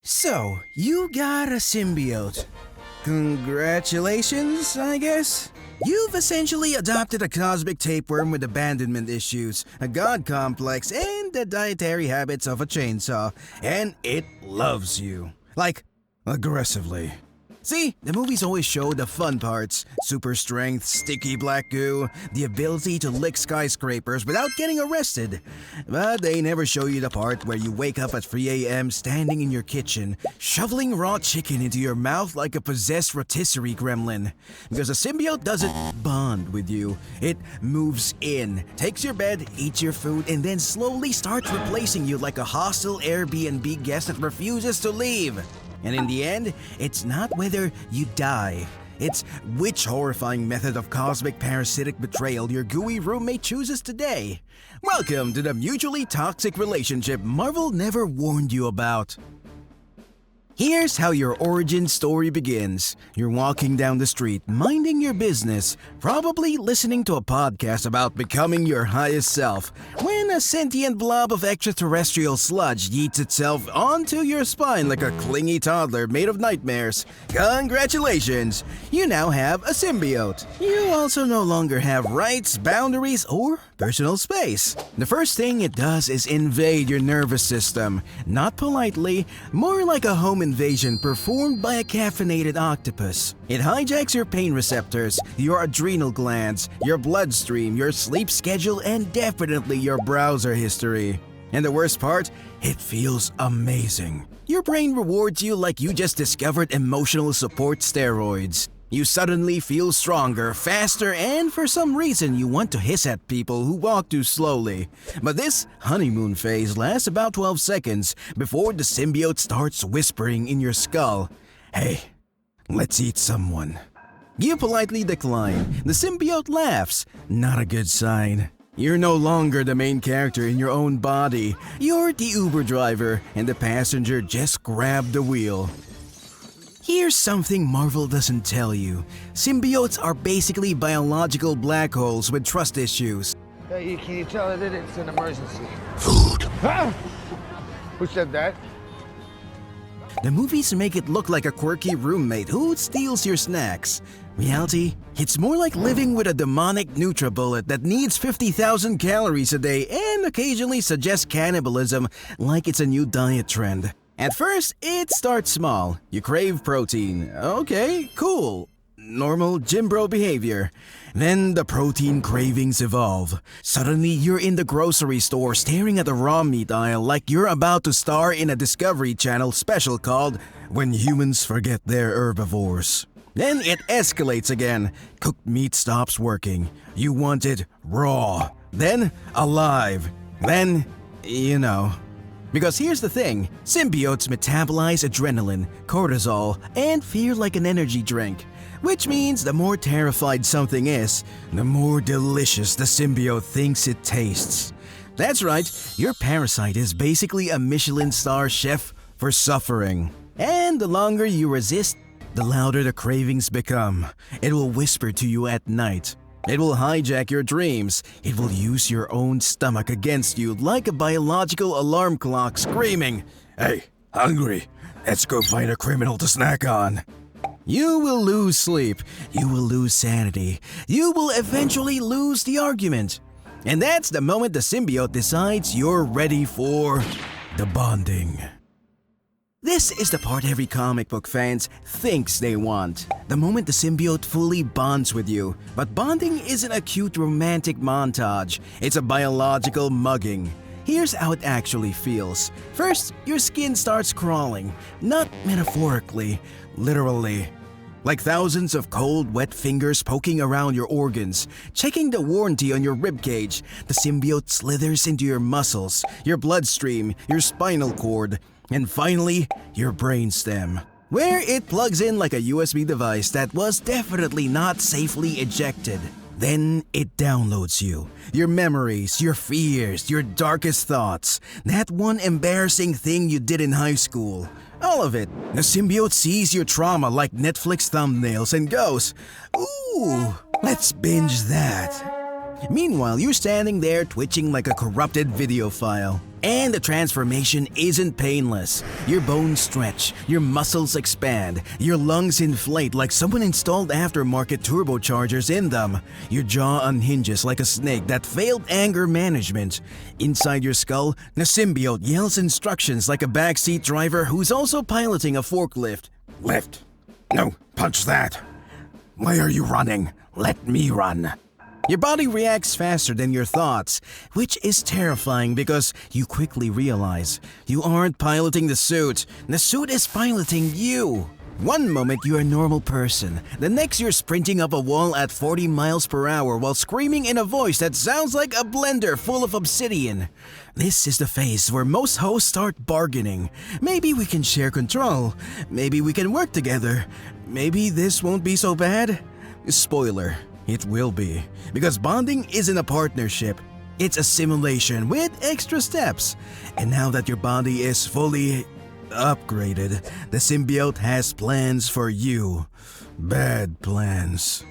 So, you got a symbiote. Congratulations, I guess? You've essentially adopted a cosmic tapeworm with abandonment issues, a god complex, and the dietary habits of a chainsaw, and it loves you. Like, aggressively. See, the movies always show the fun parts. Super strength, sticky black goo, the ability to lick skyscrapers without getting arrested. But they never show you the part where you wake up at 3 a.m. standing in your kitchen, shoveling raw chicken into your mouth like a possessed rotisserie gremlin. Because a symbiote doesn't bond with you. It moves in, takes your bed, eats your food, and then slowly starts replacing you like a hostile Airbnb guest that refuses to leave. And in the end, it's not whether you die. It's which horrifying method of cosmic parasitic betrayal your gooey roommate chooses today. Welcome to the mutually toxic relationship Marvel never warned you about. Here's how your origin story begins. You're walking down the street, minding your business, probably listening to a podcast about becoming your highest self, when a sentient blob of extraterrestrial sludge yeets itself onto your spine like a clingy toddler made of nightmares. Congratulations! You now have a symbiote. You also no longer have rights, boundaries, or personal space. The first thing it does is invade your nervous system. Not politely, more like a home invasion performed by a caffeinated octopus. It hijacks your pain receptors, your adrenal glands, your bloodstream, your sleep schedule, and definitely your browser history. And the worst part? It feels amazing. Your brain rewards you like you just discovered emotional support steroids. You suddenly feel stronger, faster, and for some reason you want to hiss at people who walk too slowly. But this honeymoon phase lasts about 12 seconds before the symbiote starts whispering in your skull, "Hey, let's eat someone." You politely decline. The symbiote laughs. Not a good sign. You're no longer the main character in your own body. You're the Uber driver, and the passenger just grabbed the wheel. Here's something Marvel doesn't tell you. Symbiotes are basically biological black holes with trust issues. Can you tell her that it's an emergency? Food. Huh? Who said that? The movies make it look like a quirky roommate who steals your snacks. Reality, it's more like living with a demonic NutriBullet that needs 50,000 calories a day and occasionally suggests cannibalism like it's a new diet trend. At first, it starts small. You crave protein. Okay, cool. Normal gym bro behavior. Then the protein cravings evolve. Suddenly, you're in the grocery store staring at the raw meat aisle like you're about to star in a Discovery Channel special called When Humans Forget They're Herbivores. Then it escalates again. Cooked meat stops working. You want it raw. Then alive. Then, you know. Because here's the thing, symbiotes metabolize adrenaline, cortisol, and fear like an energy drink. Which means the more terrified something is, the more delicious the symbiote thinks it tastes. That's right, your parasite is basically a Michelin star chef for suffering. And the longer you resist, the louder the cravings become. It will whisper to you at night. It will hijack your dreams. It will use your own stomach against you like a biological alarm clock screaming, "Hey, hungry? Let's go find a criminal to snack on." You will lose sleep. You will lose sanity. You will eventually lose the argument. And that's the moment the symbiote decides you're ready for the bonding. This is the part every comic book fans thinks they want. The moment the symbiote fully bonds with you. But bonding isn't a cute romantic montage. It's a biological mugging. Here's how it actually feels. First, your skin starts crawling. Not metaphorically, literally. Like thousands of cold, wet fingers poking around your organs, checking the warranty on your ribcage. The symbiote slithers into your muscles, your bloodstream, your spinal cord, and finally, your brainstem, where it plugs in like a USB device that was definitely not safely ejected. Then it downloads you, your memories, your fears, your darkest thoughts, that one embarrassing thing you did in high school. All of it. The symbiote sees your trauma like Netflix thumbnails and goes, "Ooh, let's binge that." Meanwhile, you're standing there twitching like a corrupted video file. And the transformation isn't painless. Your bones stretch, your muscles expand, your lungs inflate like someone installed aftermarket turbochargers in them. Your jaw unhinges like a snake that failed anger management. Inside your skull, the symbiote yells instructions like a backseat driver who's also piloting a forklift. Lift. No, punch that. Why are you running? Let me run. Your body reacts faster than your thoughts, which is terrifying because you quickly realize you aren't piloting the suit is piloting you. One moment you're a normal person, the next you're sprinting up a wall at 40 miles per hour while screaming in a voice that sounds like a blender full of obsidian. This is the phase where most hosts start bargaining. Maybe we can share control. Maybe we can work together. Maybe this won't be so bad. Spoiler. It will be, because bonding isn't a partnership, it's a simulation with extra steps. And now that your body is fully upgraded, the symbiote has plans for you. Bad plans.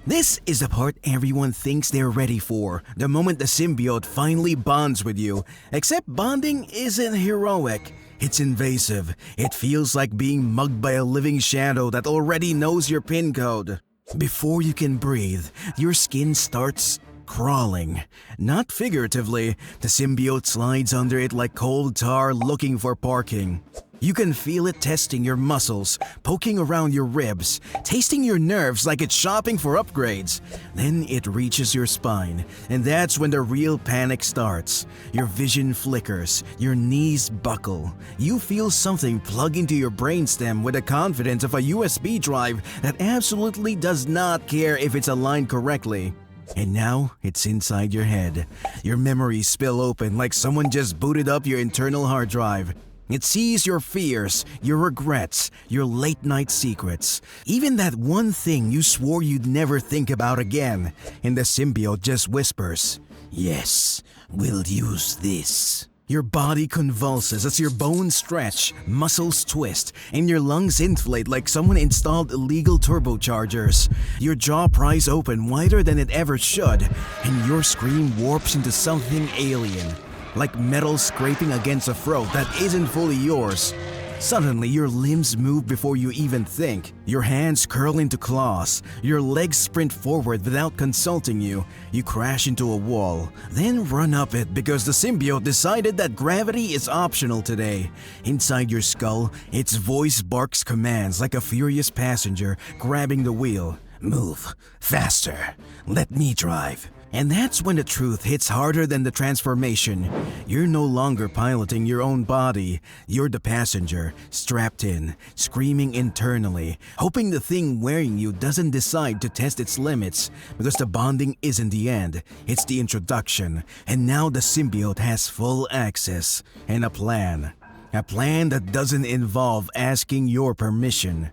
This is the part everyone thinks they're ready for, the moment the symbiote finally bonds with you. Except bonding isn't heroic. It's invasive. It feels like being mugged by a living shadow that already knows your PIN code. Before you can breathe, your skin starts crawling. Not figuratively, the symbiote slides under it like cold tar looking for parking. You can feel it testing your muscles, poking around your ribs, tasting your nerves like it's shopping for upgrades. Then it reaches your spine, and that's when the real panic starts. Your vision flickers, your knees buckle. You feel something plug into your brainstem with the confidence of a USB drive that absolutely does not care if it's aligned correctly. And now, it's inside your head. Your memories spill open like someone just booted up your internal hard drive. It sees your fears, your regrets, your late-night secrets, even that one thing you swore you'd never think about again. And the symbiote just whispers, "Yes, we'll use this." Your body convulses as your bones stretch, muscles twist, and your lungs inflate like someone installed illegal turbochargers. Your jaw pries open wider than it ever should, and your scream warps into something alien. Like metal scraping against a throat that isn't fully yours. Suddenly, your limbs move before you even think. Your hands curl into claws. Your legs sprint forward without consulting you. You crash into a wall, then run up it because the symbiote decided that gravity is optional today. Inside your skull, its voice barks commands like a furious passenger grabbing the wheel. Move. Faster. Let me drive. And that's when the truth hits harder than the transformation. You're no longer piloting your own body. You're the passenger, strapped in, screaming internally, hoping the thing wearing you doesn't decide to test its limits, because the bonding isn't the end, it's the introduction. And now the symbiote has full access and a plan. A plan that doesn't involve asking your permission.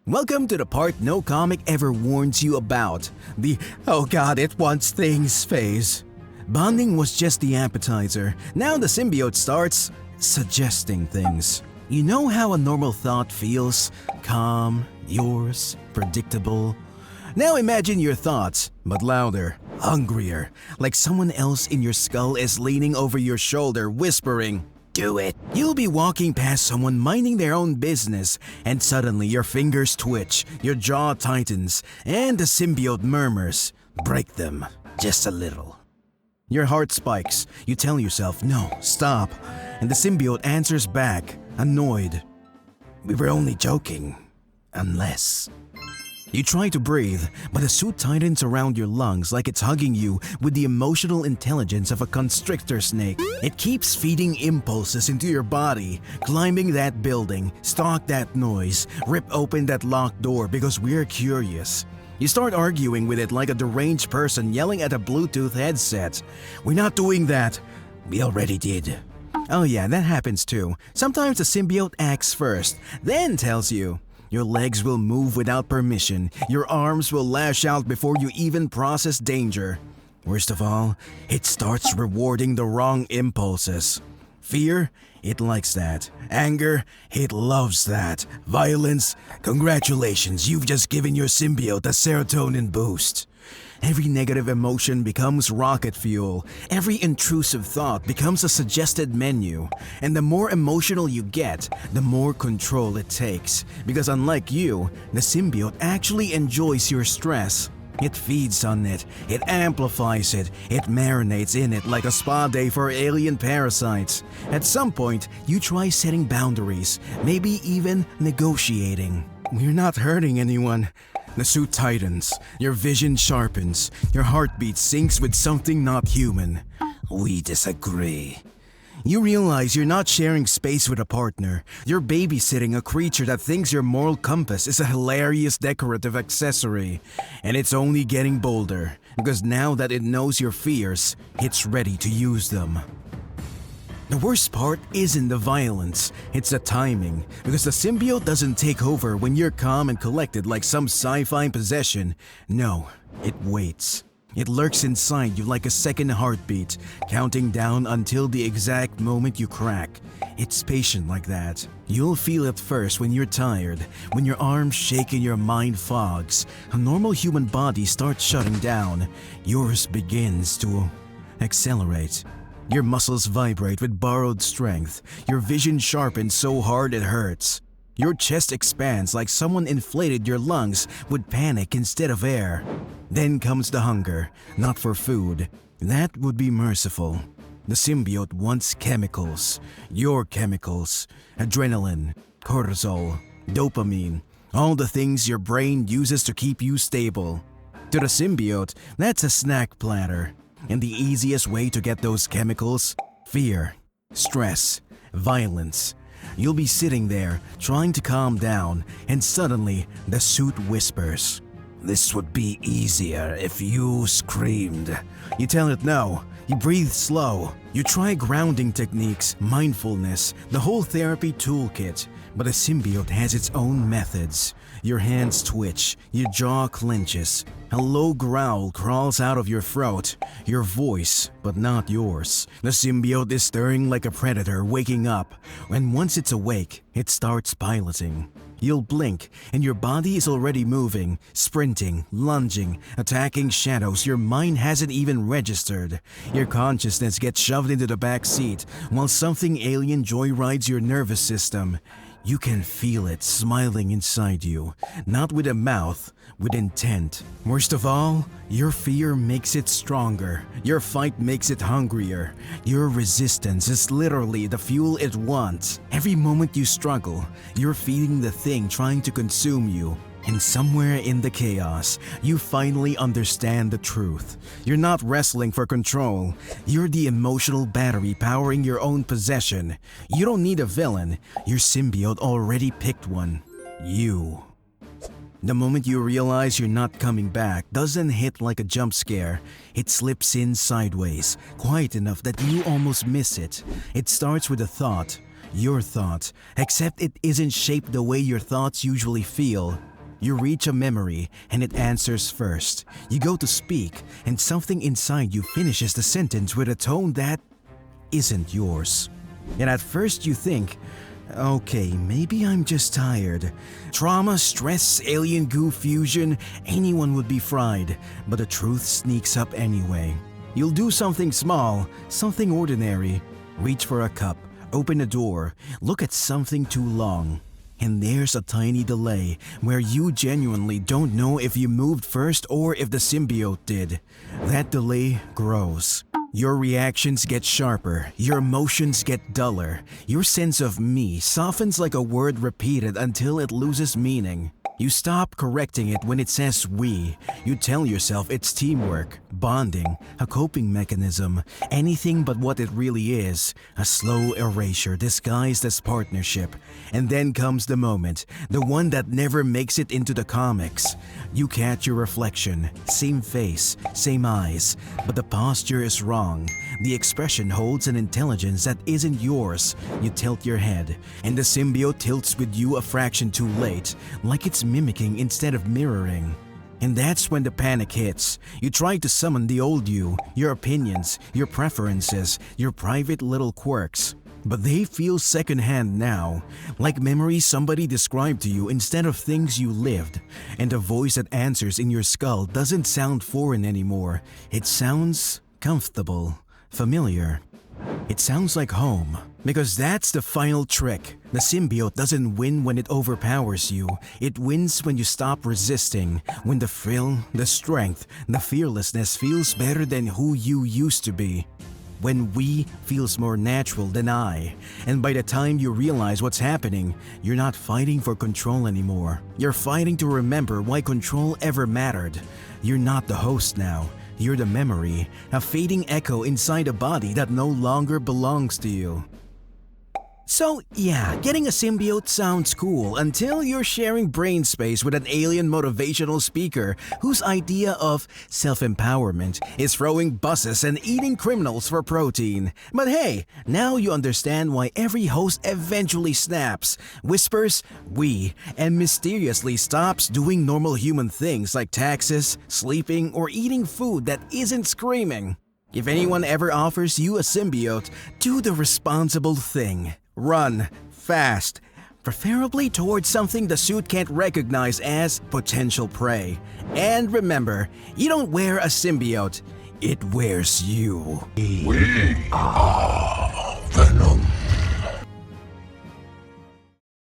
Welcome to the part no comic ever warns you about, the "oh god, it wants things" phase. Bonding was just the appetizer. Now the symbiote starts suggesting things. You know how a normal thought feels? Calm, yours, predictable. Now imagine your thoughts, but louder, hungrier, like someone else in your skull is leaning over your shoulder whispering, "Do it." You'll be walking past someone minding their own business, and suddenly your fingers twitch, your jaw tightens, and the symbiote murmurs, "Break them, just a little." Your heart spikes. You tell yourself, "No, stop." And the symbiote answers back, annoyed, "We were only joking. Unless..." You try to breathe, but the suit tightens around your lungs like it's hugging you with the emotional intelligence of a constrictor snake. It keeps feeding impulses into your body, climbing that building, stalk that noise, rip open that locked door because we're curious. You start arguing with it like a deranged person yelling at a Bluetooth headset. "We're not doing that." "We already did." Oh yeah, that happens too. Sometimes the symbiote acts first, then tells you. Your legs will move without permission. Your arms will lash out before you even process danger. Worst of all, it starts rewarding the wrong impulses. Fear? It likes that. Anger? It loves that. Violence? Congratulations, you've just given your symbiote a serotonin boost. Every negative emotion becomes rocket fuel. Every intrusive thought becomes a suggested menu. And the more emotional you get, the more control it takes. Because unlike you, the symbiote actually enjoys your stress. It feeds on it, it amplifies it, it marinates in it like a spa day for alien parasites. At some point, you try setting boundaries, maybe even negotiating. You're not hurting anyone. The suit tightens, your vision sharpens, your heartbeat syncs with something not human. We disagree. You realize you're not sharing space with a partner. You're babysitting a creature that thinks your moral compass is a hilarious decorative accessory. And it's only getting bolder, because now that it knows your fears, it's ready to use them. The worst part isn't the violence, it's the timing, because the symbiote doesn't take over when you're calm and collected like some sci-fi possession. No, it waits. It lurks inside you like a second heartbeat, counting down until the exact moment you crack. It's patient like that. You'll feel it first when you're tired, when your arms shake and your mind fogs. A normal human body starts shutting down. Yours begins to accelerate. Your muscles vibrate with borrowed strength. Your vision sharpens so hard it hurts. Your chest expands like someone inflated your lungs with panic instead of air. Then comes the hunger, not for food. That would be merciful. The symbiote wants chemicals. Your chemicals. Adrenaline, cortisol, dopamine. All the things your brain uses to keep you stable. To the symbiote, that's a snack platter. And the easiest way to get those chemicals? Fear, stress, violence. You'll be sitting there, trying to calm down, and suddenly the suit whispers, "This would be easier if you screamed." You tell it no. You breathe slow. You try grounding techniques, mindfulness, the whole therapy toolkit. But the symbiote has its own methods. Your hands twitch, your jaw clenches. A low growl crawls out of your throat. Your voice, but not yours. The symbiote is stirring like a predator waking up. And once it's awake, it starts piloting. You'll blink, and your body is already moving, sprinting, lunging, attacking shadows your mind hasn't even registered. Your consciousness gets shoved into the back seat, while something alien joyrides your nervous system. You can feel it smiling inside you, not with a mouth, with intent. Worst of all, your fear makes it stronger. Your fight makes it hungrier. Your resistance is literally the fuel it wants. Every moment you struggle, you're feeding the thing trying to consume you. And somewhere in the chaos, you finally understand the truth. You're not wrestling for control. You're the emotional battery powering your own possession. You don't need a villain. Your symbiote already picked one. You. The moment you realize you're not coming back doesn't hit like a jump scare. It slips in sideways, quiet enough that you almost miss it. It starts with a thought. Your thought, except it isn't shaped the way your thoughts usually feel. You reach a memory, and it answers first. You go to speak, and something inside you finishes the sentence with a tone that isn't yours. And at first you think, okay, maybe I'm just tired. Trauma, stress, alien goo fusion, anyone would be fried. But the truth sneaks up anyway. You'll do something small, something ordinary. Reach for a cup, open a door, look at something too long. And there's a tiny delay where you genuinely don't know if you moved first or if the symbiote did. That delay grows. Your reactions get sharper, your emotions get duller. Your sense of me softens like a word repeated until it loses meaning. You stop correcting it when it says we. You tell yourself it's teamwork, bonding, a coping mechanism, anything but what it really is, a slow erasure disguised as partnership. And then comes the moment, the one that never makes it into the comics. You catch your reflection, same face, same eyes, but the posture is wrong. The expression holds an intelligence that isn't yours. You tilt your head, and the symbiote tilts with you a fraction too late, like it's mimicking instead of mirroring. And that's when the panic hits. You try to summon the old you, your opinions, your preferences, your private little quirks. but they feel secondhand now, like memories somebody described to you instead of things you lived. And the voice that answers in your skull doesn't sound foreign anymore. It sounds comfortable, familiar. It sounds like home. Because that's the final trick. The symbiote doesn't win when it overpowers you. It wins when you stop resisting. When the thrill, the strength, the fearlessness feels better than who you used to be. When we feels more natural than I. And by the time you realize what's happening, you're not fighting for control anymore. You're fighting to remember why control ever mattered. You're not the host now. You're the memory, a fading echo inside a body that no longer belongs to you. So yeah, getting a symbiote sounds cool until you're sharing brain space with an alien motivational speaker whose idea of self-empowerment is throwing buses and eating criminals for protein. But hey, now you understand why every host eventually snaps, whispers "we," and mysteriously stops doing normal human things like taxes, sleeping, or eating food that isn't screaming. If anyone ever offers you a symbiote, do the responsible thing. Run fast, preferably towards something the suit can't recognize as potential prey. And remember, you don't wear a symbiote, it wears you. We are